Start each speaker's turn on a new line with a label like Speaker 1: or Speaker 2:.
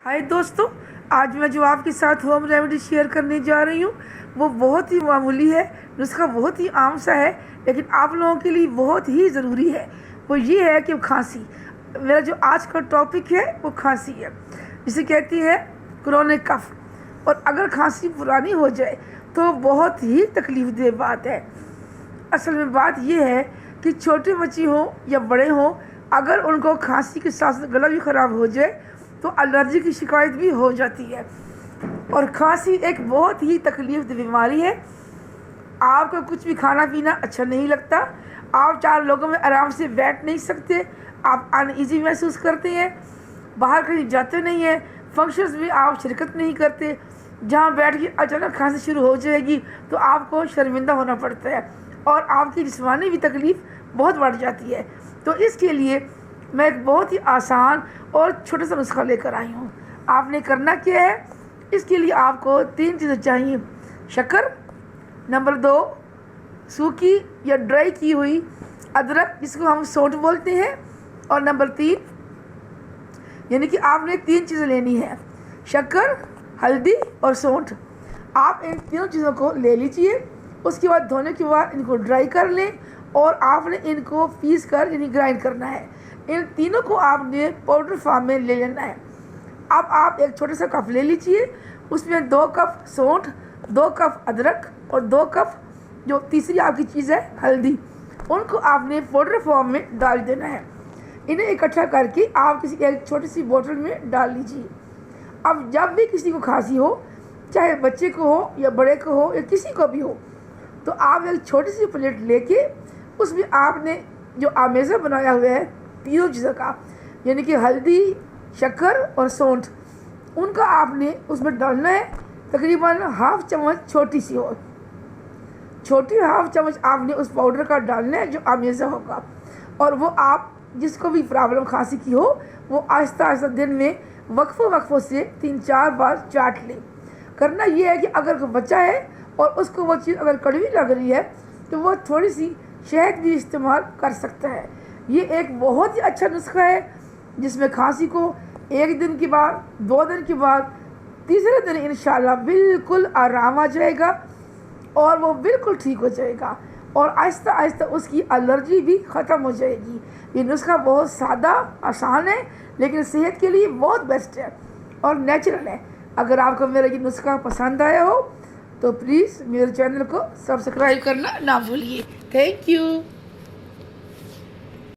Speaker 1: हाय दोस्तों, आज मैं जो आपके साथ होम रेमेडी शेयर करने जा रही हूँ वो बहुत ही मामूली है। नुस्खा बहुत ही आम सा है, लेकिन आप लोगों के लिए बहुत ही ज़रूरी है। वो ये है कि खांसी, मेरा जो आज का टॉपिक है वो खांसी है, जिसे कहती है क्रोनिक कफ। और अगर खांसी पुरानी हो जाए तो बहुत ही तकलीफ दे बात है। असल में बात ये है कि छोटे बच्चे हों या बड़े हों, अगर उनको खांसी के साथ साथ गला भी ख़राब हो जाए तो एलर्जी की शिकायत भी हो जाती है। और खांसी एक बहुत ही तकलीफ दे बीमारी है। आपको कुछ भी खाना पीना अच्छा नहीं लगता, आप चार लोगों में आराम से बैठ नहीं सकते, आप अनईजी महसूस करते हैं, बाहर कहीं जाते नहीं हैं, फंक्शंस में आप शिरकत नहीं करते। जहाँ बैठ के अचानक खांसी शुरू हो जाएगी तो आपको शर्मिंदा होना पड़ता है और आपकी जिस्मानी भी तकलीफ़ बहुत बढ़ जाती है। तो इसके लिए मैं एक बहुत ही आसान और छोटा सा नुस्खा लेकर आई हूँ। आपने करना क्या है, इसके लिए आपको 3 चीज़ें चाहिए। शक्कर, नंबर 2 सूखी या ड्राई की हुई अदरक जिसको हम सौंठ बोलते हैं, और नंबर 3 यानी कि आपने 3 चीज़ें लेनी है, शक्कर, हल्दी और सौंठ। आप इन तीनों चीज़ों को ले लीजिए। उसके बाद धोने के बाद इनको ड्राई कर लें और आपने इनको पीस कर यानी ग्राइंड करना है। इन तीनों को आपने पाउडर फॉर्म में ले लेना है। अब आप एक छोटा सा कप ले लीजिए, उसमें 2 कप सौंठ, 2 कप अदरक और 2 कप जो तीसरी आपकी चीज़ है हल्दी, उनको आपने पाउडर फॉर्म में डाल देना है। इन्हें इकट्ठा करके आप किसी एक छोटी सी बोतल में डाल लीजिए। अब जब भी किसी को खांसी हो, चाहे बच्चे को हो या बड़े को हो या किसी को भी हो, तो आप एक छोटी सी प्लेट लेके उसमें आपने जो आमेज़ा बनाया हुआ है तीनों चीज़ों का, यानी कि हल्दी, शक्कर और सौंठ, उनका आपने उसमें डालना है। तकरीबन हाफ चम्मच छोटी सी हो, छोटी हाफ चम्मच आपने उस पाउडर का डालना है जो आमेज़ा होगा। और वो आप जिसको भी प्रॉब्लम खांसी की हो वो आहिस्ता आहिस्ता दिन में वक्फों से 3-4 बार चाट लें। करना ये है कि अगर कोई बच्चा है और उसको वो चीज़ अगर कड़वी लग रही है तो वो थोड़ी सी शहद भी इस्तेमाल कर सकता है। ये एक बहुत ही अच्छा नुस्खा है जिसमें खांसी को 1 दिन के बाद, 2 दिन के बाद, तीसरे दिन इंशाल्लाह बिल्कुल आराम आ जाएगा और वो बिल्कुल ठीक हो जाएगा और आहिस्ता आहिस्ता उसकी एलर्जी भी ख़त्म हो जाएगी। ये नुस्खा बहुत सादा, आसान है, लेकिन सेहत के लिए बहुत बेस्ट है और नेचुरल है। अगर आपको मेरा ये नुस्खा पसंद आया हो तो प्लीज़ मेरे चैनल को सब्सक्राइब करना ना भूलिए। Thank you.